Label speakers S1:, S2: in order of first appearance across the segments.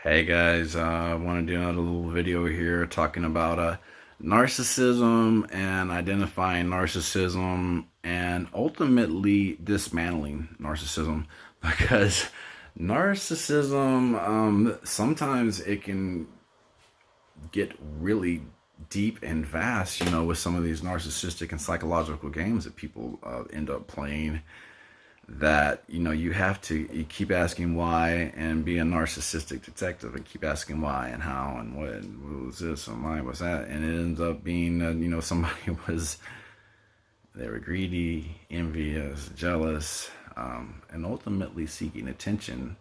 S1: Hey guys, I want to do another little video here talking about narcissism and identifying narcissism and ultimately dismantling narcissism because narcissism sometimes it can get really deep and vast, with some of these narcissistic and psychological games that people end up playing that you keep asking why and be a narcissistic detective and keep asking why and how and what was this and why was that, and it ends up being somebody was they were greedy, envious, jealous, and ultimately seeking attention,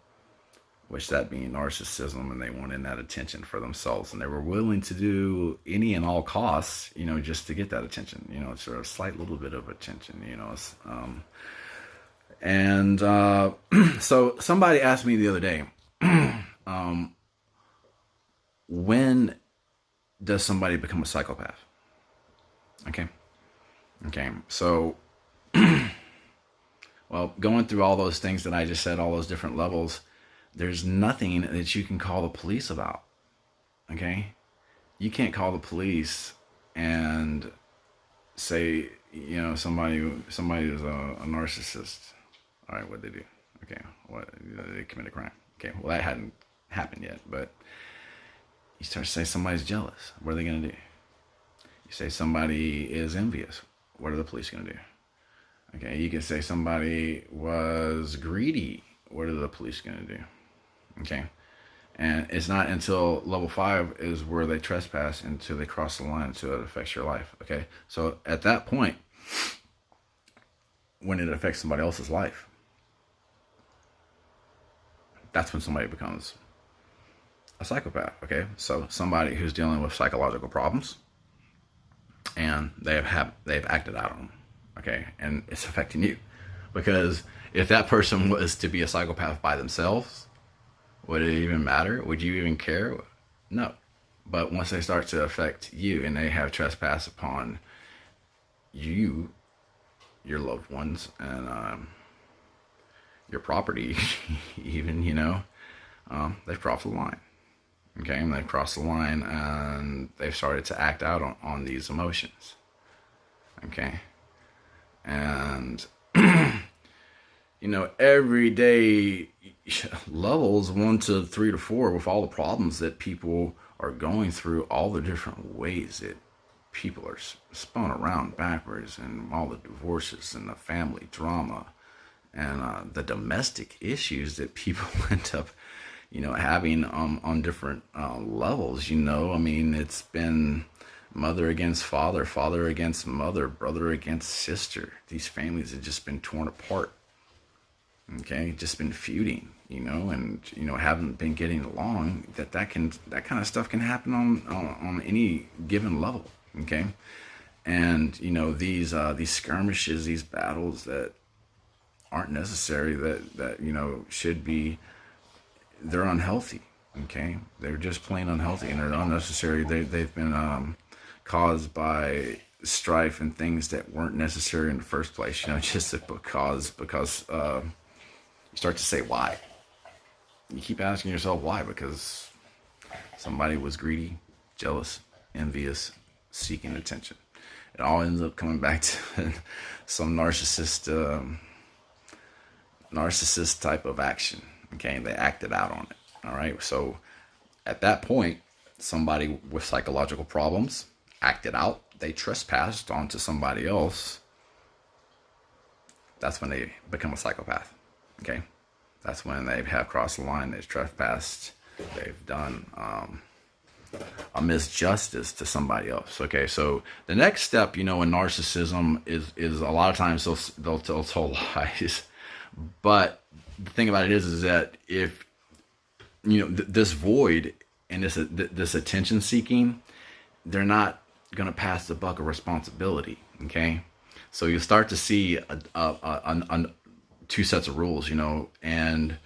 S1: which that being narcissism, and they wanted that attention for themselves, and they were willing to do any and all costs, just to get that attention, sort of slight little bit of attention, and so somebody asked me the other day, when does somebody become a psychopath? Okay. So, well, going through all those things that I just said, all those different levels, there's nothing that you can call the police about. Okay. You can't call the police and say, somebody is a narcissist. All right, what they do? Okay, what they commit a crime? Okay, well that hadn't happened yet, but you start to say somebody's jealous. What are they gonna do? You say somebody is envious. What are the police gonna do? Okay, you can say somebody was greedy. What are the police gonna do? Okay, and it's not until level 5 is where they trespass until they cross the line, until it affects your life. Okay, so at that point, when it affects somebody else's life, that's when somebody becomes a psychopath. Okay, so somebody who's dealing with psychological problems and they've acted out on them. Okay, and it's affecting you, because if that person was to be a psychopath by themselves, would it even matter? Would you even care? No. But once they start to affect you and they have trespass upon you, your loved ones, and your property, even, they've crossed the line. Okay, and they've crossed the line and they've started to act out on these emotions. Okay, and everyday levels 1 to 3 to 4, with all the problems that people are going through, all the different ways that people are spun around backwards, and all the divorces and the family drama and the domestic issues that people end up having on different levels. It's been mother against father, father against mother, brother against sister. These families have just been torn apart. Okay, just been feuding, and haven't been getting along. That kind of stuff can happen on any given level. Okay, and these skirmishes, these battles that aren't necessary, that should be, they're unhealthy. Okay, they're just plain unhealthy, and they're unnecessary. They've been caused by strife and things that weren't necessary in the first place. Just because you start to say why. You keep asking yourself why, because somebody was greedy, jealous, envious, seeking attention. It all ends up coming back to some narcissist type of action. Okay, they acted out on it. All right, so at that point, somebody with psychological problems acted out. They trespassed onto somebody else. That's when they become a psychopath. Okay, that's when they have crossed the line. They've trespassed. They've done a misjustice to somebody else. Okay, so the next step, in narcissism is a lot of times they'll tell lies. But the thing about it is that if this void and this attention seeking, they're not going to pass the buck of responsibility. Okay, so you start to see a 2 sets of rules, and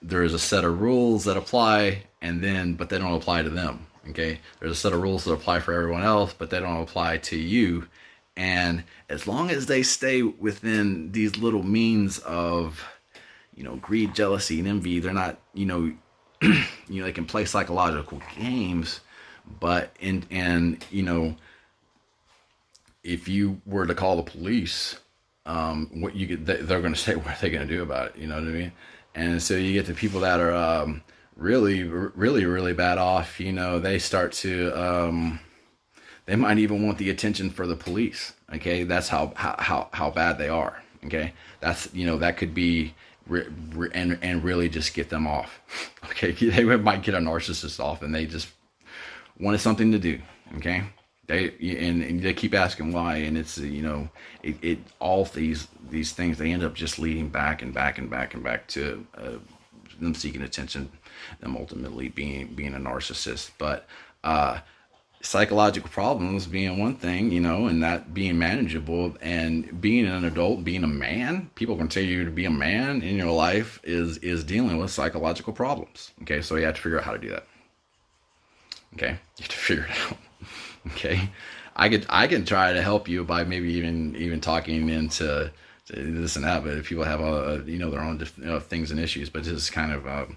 S1: there is a set of rules that apply, but they don't apply to them. Okay, there's a set of rules that apply for everyone else, but they don't apply to you. And as long as they stay within these little means of greed, jealousy, and envy, they're not they can play psychological games, but if you were to call the police, what you get, they're going to say, what are they going to do about it? You know what I mean? And so you get the people that are really, really, really bad off. They start to, they might even want the attention for the police. Okay, that's how bad they are. Okay, that's that could be and really just get them off. Okay, they might get a narcissist off, and they just wanted something to do. Okay, and they keep asking why, and it's it all these things, they end up just leading back and back and back and back to them seeking attention, them ultimately being a narcissist. But psychological problems being one thing, and that being manageable, and being an adult, being a man, people can tell you to be a man in your life is dealing with psychological problems. Okay, so you have to figure out how to do that. Okay, you have to figure it out. Okay, I can try to help you by maybe even talking into this and that, but if people have their own things and issues, but this is kind of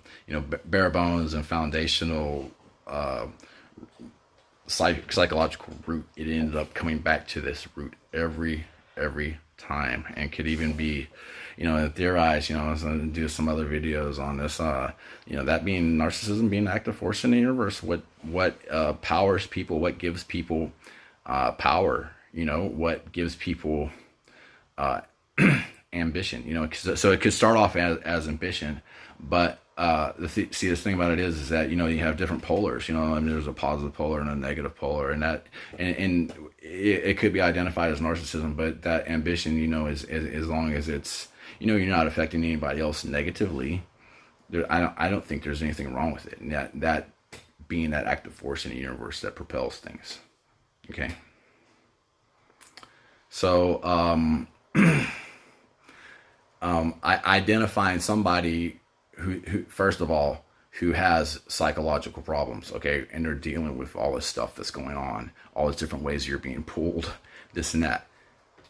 S1: bare bones and foundational psychological root. It ended up coming back to this root every time, and could even be theorize, I was going to do some other videos on this, that being narcissism being an active force in the universe, what powers people, what gives people power, what gives people ambition, so it could start off as ambition, but the thing about it is that you have different polars. I mean, there's a positive polar and a negative polar, and that and it could be identified as narcissism. But that ambition, is as long as it's you're not affecting anybody else negatively, I don't think there's anything wrong with it. And that being that active force in the universe that propels things. Okay. So identifying somebody who first of all, who has psychological problems, okay, and they're dealing with all this stuff that's going on, all these different ways you're being pulled, this and that.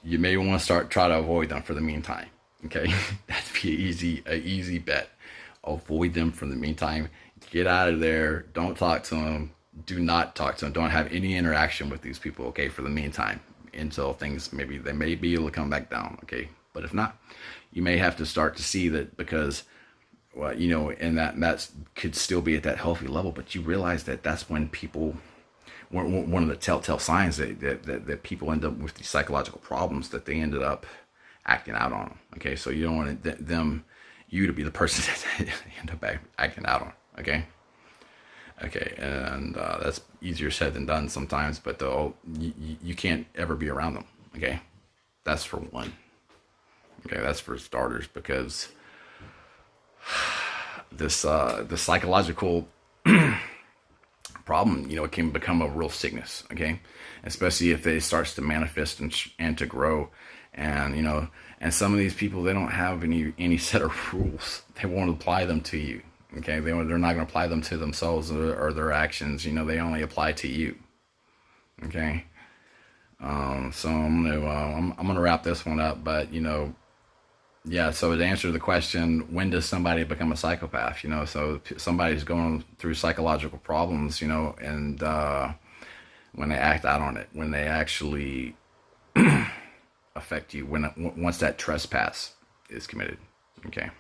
S1: You may want to try to avoid them for the meantime, okay? That'd be an easy bet. Avoid them for the meantime. Get out of there. Don't talk to them. Do not talk to them. Don't have any interaction with these people, okay, for the meantime, until things they may be able to come back down, okay? But if not, you may have to start to see that, because and that could still be at that healthy level, but you realize that that's when people, one of the telltale signs that people end up with these psychological problems, that they ended up acting out on them. Okay, so you don't want you to be the person that end up acting out on. Okay, and that's easier said than done sometimes, but you can't ever be around them. Okay, that's for one. Okay, that's for starters, because the psychological problem, it can become a real sickness. Okay, especially if it starts to manifest and to grow, and and some of these people, they don't have any set of rules. They won't apply them to you. Okay, they're not going to apply them to themselves or their actions. They only apply to you. Okay, so I'm gonna wrap this one up, but yeah, so to answer the question, when does somebody become a psychopath? So somebody's going through psychological problems, and when they act out on it, when they actually affect you, once that trespass is committed. Okay.